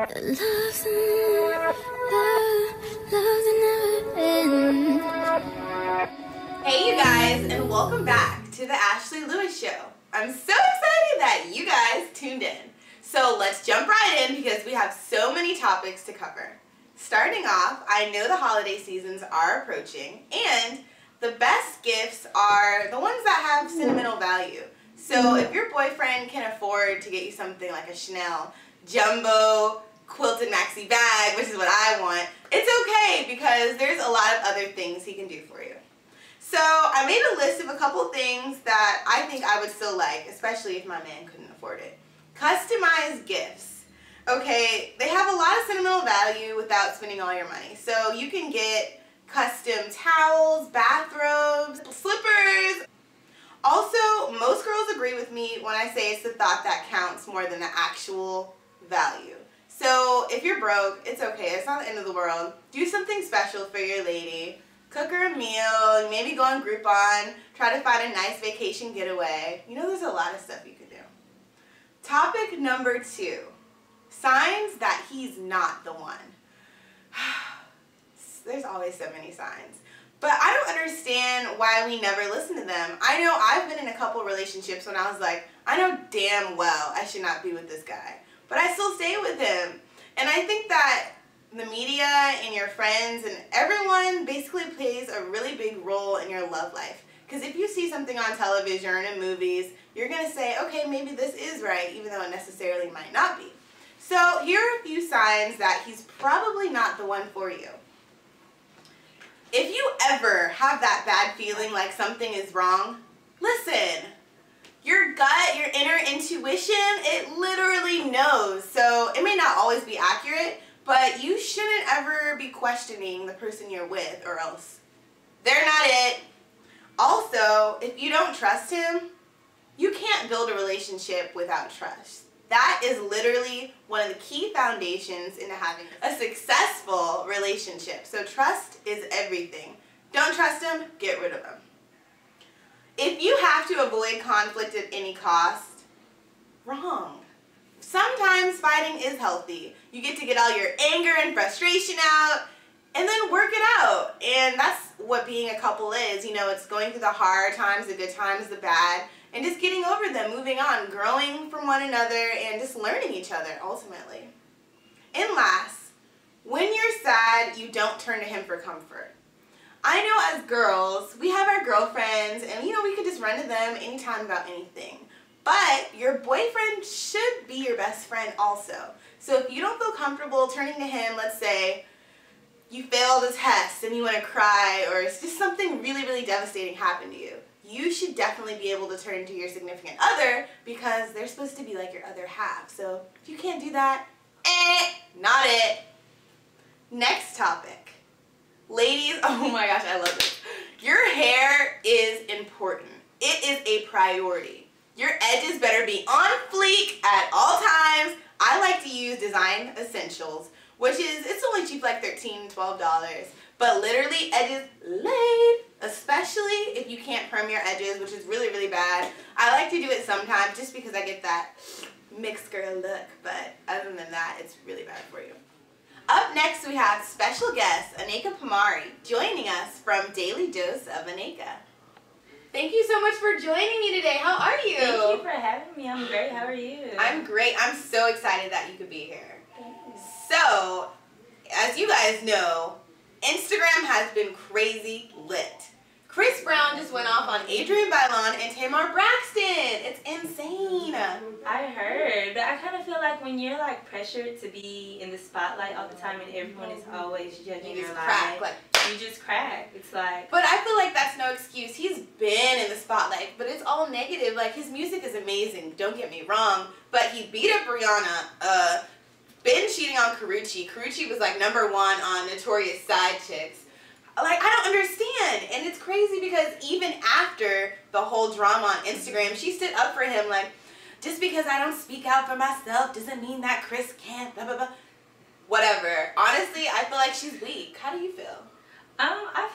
Love's never end. Hey you guys, and welcome back to the Ashley Lewis Show. I'm so excited that you guys tuned in. So let's jump right in because we have so many topics to cover. Starting off, I know the holiday seasons are approaching, and the best gifts are the ones that have sentimental value. So if your boyfriend can afford to get you something like a Chanel jumbo quilted maxi bag, which is what I want, it's okay because there's a lot of other things he can do for you. So I made a list of a couple things that I think I would still like, especially if my man couldn't afford it. Customized gifts. Okay, they have a lot of sentimental value without spending all your money. So you can get custom towels, bathrobes, slippers. Also, most girls agree with me when I say it's the thought that counts more than the actual value. So if you're broke, it's okay. It's not the end of the world. Do something special for your lady. Cook her a meal, maybe go on Groupon, try to find a nice vacation getaway. You know, there's a lot of stuff you could do. Topic number 2. Signs that he's not the one. There's always so many signs. But I don't understand why we never listen to them. I know I've been in a couple relationships when I was like, I know damn well I should not be with this guy. But I still stay with him. And I think that the media and your friends and everyone basically plays a really big role in your love life. Because if you see something on television or in movies, you're going to say, okay, maybe this is right, even though it necessarily might not be. So here are a few signs that he's probably not the one for you. If you ever have that bad feeling like something is wrong, listen. Your gut, your inner intuition, it literally knows. So it may not always be accurate, but you shouldn't ever be questioning the person you're with or else they're not it. Also, if you don't trust him, you can't build a relationship without trust. That is literally one of the key foundations into having a successful relationship. So trust is everything. Don't trust him, get rid of him. If you have to avoid conflict at any cost, wrong. Sometimes fighting is healthy. You get to get all your anger and frustration out and then work it out. And that's what being a couple is. You know, it's going through the hard times, the good times, the bad, and just getting over them, moving on, growing from one another, and just learning each other, ultimately. And last, when you're sad, you don't turn to him for comfort. I know as girls, we have our girlfriends, and you know, we could just run to them anytime about anything. But your boyfriend should be your best friend also. So if you don't feel comfortable turning to him, let's say you failed a test and you want to cry, or it's just something really, really devastating happened to you, you should definitely be able to turn to your significant other because they're supposed to be like your other half. So if you can't do that, not it. Next topic. Ladies, oh my gosh, I love this. Your hair is important. It is a priority. Your edges better be on fleek at all times. I like to use Design Essentials, which is, it's only cheap, like $13, $12. But literally, edges laid, especially if you can't perm your edges, which is really, really bad. I like to do it sometimes just because I get that mixed girl look, but other than that, it's really bad for you. Up next, we have special guest, Anayka Pomare, joining us from Daily Dose of Anayka. Thank you so much for joining me today. How are you? Thank you for having me. I'm great. How are you? I'm great. I'm so excited that you could be here. So, as you guys know, Instagram has been crazy lit. Chris Brown just went off on Adrienne Bailon and Tamar Braxton. It's insane. I heard, but I kind of feel like when you're like pressured to be in the spotlight all the time and everyone is always judging your life, you just crack. It's like. But I feel like that's no excuse. He's been in the spotlight, but it's all negative. Like, his music is amazing. Don't get me wrong, but he beat up Rihanna. Been cheating on Karrueche. Karrueche was like #1 on Notorious Side Chicks. Like, I don't understand. And it's crazy because even after the whole drama on Instagram, she stood up for him like, just because I don't speak out for myself doesn't mean that Chris can't, blah, blah, blah. Whatever. Honestly, I feel like she's weak. How do you feel? I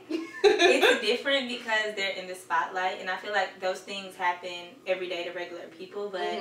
feel like it's different because they're in the spotlight, and I feel like those things happen every day to regular people, but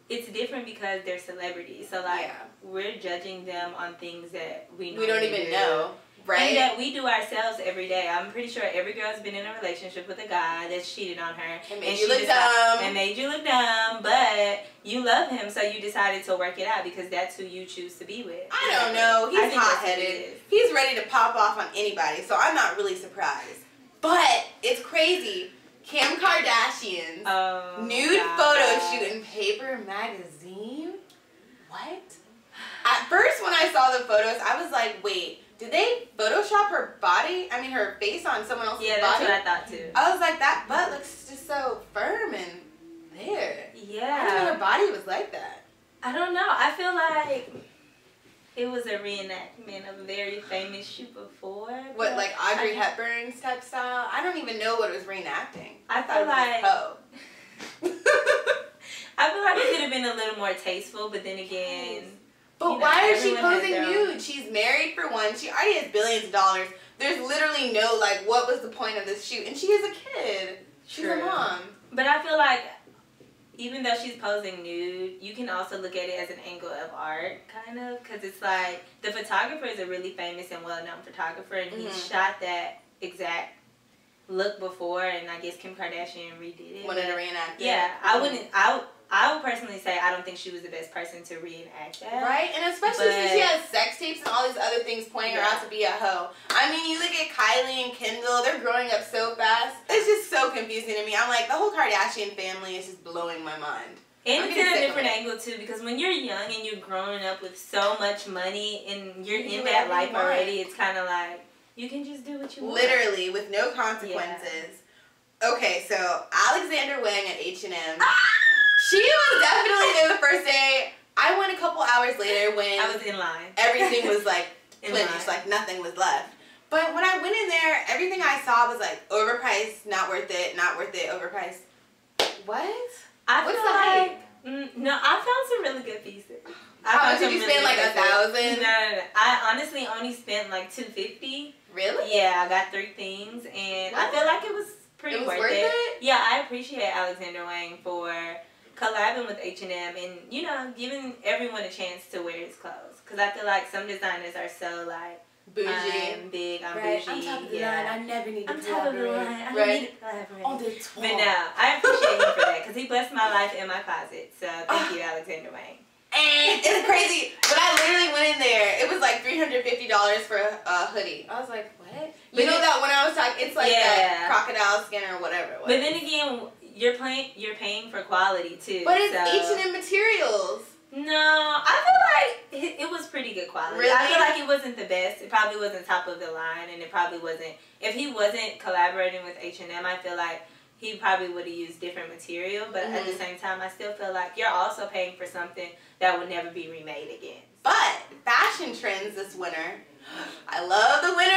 it's different because they're celebrities. So, like, we're judging them on things that we don't even know. Right. And that we do ourselves every day. I'm pretty sure every girl's been in a relationship with a guy that's cheated on her. And made you look dumb. And made you look dumb, but you love him, so you decided to work it out because that's who you choose to be with. I don't know. He's hot-headed. He's ready to pop off on anybody, so I'm not really surprised. But it's crazy. Kim Kardashian's nude photo shoot in Paper Magazine? What? At first when I saw the photos, I was like, wait, did they Photoshop her body? I mean, her face on someone else's body? Yeah, that's what I thought too. I was like, that butt looks just so firm and there. Yeah. I didn't know her body was like that. I don't know. I feel like it was a reenactment of a very famous shoot before. What, like Audrey Hepburn's type style? I don't even know what it was reenacting. I feel like I feel like it could have been a little more tasteful, but then again. But why is she posing nude? She's married for one. She already has billions of dollars. There's literally no, like, what was the point of this shoot? And she is a kid. She's a mom. But I feel like even though she's posing nude, you can also look at it as an angle of art, kind of. Because it's like, the photographer is a really famous and well-known photographer. And he shot that exact look before. And I guess Kim Kardashian redid it. Wanted to reenact it. Yeah. I would personally say I don't think she was the best person to reenact that. Right? And especially since she has sex tapes and all these other things pointing her out to be a hoe. I mean, you look at Kylie and Kendall, they're growing up so fast. It's just so confusing to me. I'm like, the whole Kardashian family is just blowing my mind. And it's in a different angle, too, because when you're young and you're growing up with so much money and you're in that life already, it's kind of like, you can just do what you want. Literally, with no consequences. Yeah. Okay, so Alexander Wang at H&M. She was definitely there the first day. I went a couple hours later when I was in line. Everything was like finished, like nothing was left. But when I went in there, everything I saw was like overpriced, not worth it, overpriced. What? What's the hype? No, I found some really good pieces. How much did you spend? Like $1,000? No. I honestly only spent like $250. Really? Yeah, I got 3 things, and I feel like it was pretty worth it. Yeah, I appreciate Alexander Wang for collabing with H&M and, you know, giving everyone a chance to wear his clothes. Because I feel like some designers are so, like, bougie. I'm big, I'm bougie. I'm top of the line, I never need to collaborate. I'm top of the line, I don't need to collaborate. On the top. But no, I appreciate him for that because he blessed my life and my closet. So thank you, Alexander Wang. And it's crazy, but I literally went in there. It was like $350 for a hoodie. I was like, what? You know that when I was talking, it's like that crocodile skin or whatever it was. But then again, you're paying for quality too. But it's H&M materials. No, I feel like it was pretty good quality. Really? I feel like it wasn't the best. It probably wasn't top of the line, and it probably wasn't. If he wasn't collaborating with H&M, I feel like he probably would have used different material. But at the same time, I still feel like you're also paying for something that would never be remade again. But fashion trends this winter. I love the winter.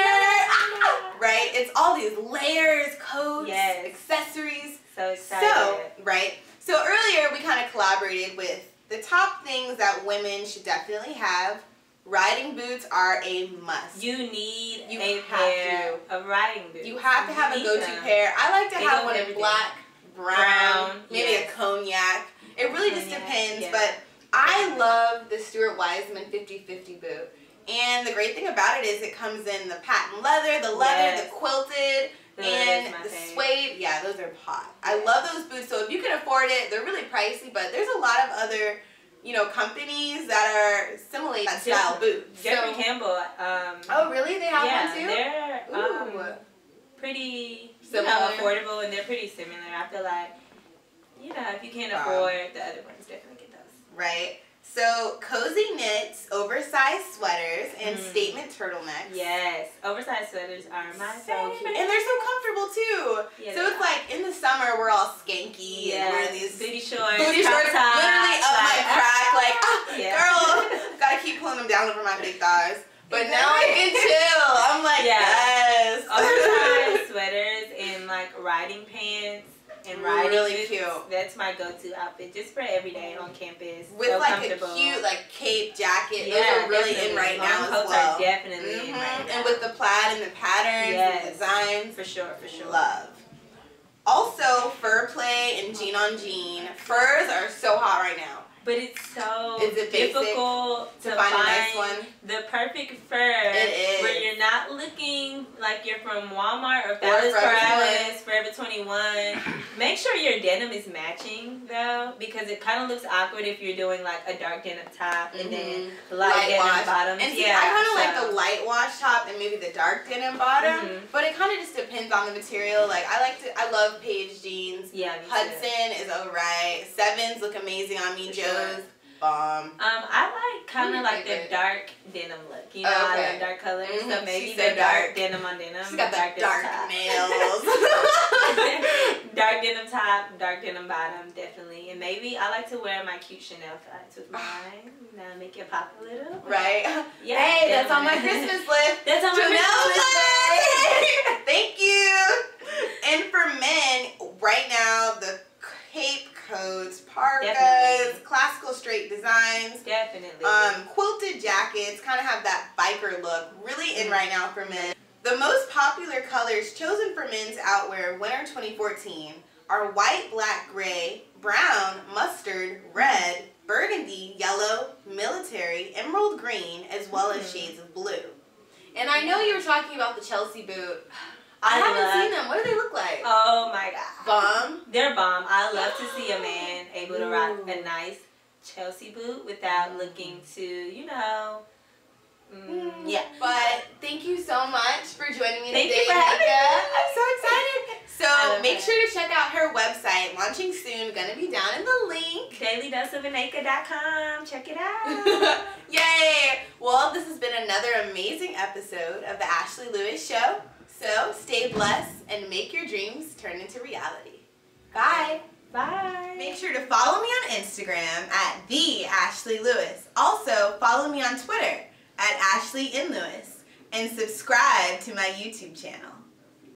Right? It's all these layers, coats, accessories. So excited. So earlier we kind of collaborated with the top things that women should definitely have. Riding boots are a must. You need a pair of riding boots. You have to have a go-to pair. I like to have one in black, brown, maybe a cognac. It really just depends, but I love the Stuart Weitzman 50-50 boot. And the great thing about it is it comes in the patent leather, the quilted, and the suede. Yeah, those are hot. I love those boots. So if you can afford it, they're really pricey, but there's a lot of other, you know, companies that are similar style boots. Jeffrey Campbell. Oh, really? They have one too? They're pretty affordable, and they're pretty similar. I feel like, you know, if you can't afford the other ones, definitely get those. Right. So, cozy knits, oversized sweaters, and statement turtlenecks. Yes. Oversized sweaters are my favorite. And they're so comfortable, too. Yeah, so, it's like, in the summer, we're all skanky and wear these booty shorts, literally up my crack. Like, girl, gotta keep pulling them down over my big thighs. But now I can chill. I'm like, yes. Oversized sweaters and, like, riding pants. And riding really cute. That's my go-to outfit, just for every day on campus. With so like a cute like cape jacket. Those are really in right now as well. Are definitely in right now. And with the plaid and the patterns and the designs. For sure. Love. Also, fur play and jean on jean. Furs are so hot right now. But it's so Is it basic difficult to find a nice find one? the perfect fur. It is. Where you're not looking like you're from Walmart or Forever 21. Make sure your denim is matching though, because it kind of looks awkward if you're doing like a dark denim top and then light denim wash bottoms. And see, I kind of like the light wash top and maybe the dark denim bottom, but it kind of just depends on the material. Like I love Paige jeans. Yeah, me too. Hudson is alright. Sevens look amazing on me. Joe's bomb. I like kind of like the dark denim look. You know, I love dark colors, so maybe the dark denim on denim. She's got the dark nails. Dark denim top, dark denim bottom, definitely. And maybe I like to wear my cute Chanel flats with mine. You know, make it pop a little. Right. Yeah. Hey, that's on my Christmas list. That's on my Christmas list. Thank you. And for men, right now, the cape coats, parkas, classical straight designs, definitely, quilted jackets, kind of have that biker look, really in right now for men. The most popular colors chosen for men's outwear winter 2014 are white, black, gray, brown, mustard, red, burgundy, yellow, military, emerald green, as well as shades of blue. And I know you were talking about the Chelsea boot. I haven't seen them. What do they look like? Oh my god. Bomb? They're bomb. I love to see a man able to rock a nice Chelsea boot without looking to, you know, yeah. But thank you so much for joining me Thank today, you for having me. I'm so excited. So make her. sure to check out her website, launching soon, gonna be down in the link. dailydoseofanayka.com. Check it out. Yay! Well, this has been another amazing episode of the Ashley Lewis Show. So stay blessed and make your dreams turn into reality. Bye. Bye. Make sure to follow me on Instagram at @TheAshleyLewis. Also, follow me on Twitter @AshleyInLewis and subscribe to my YouTube channel.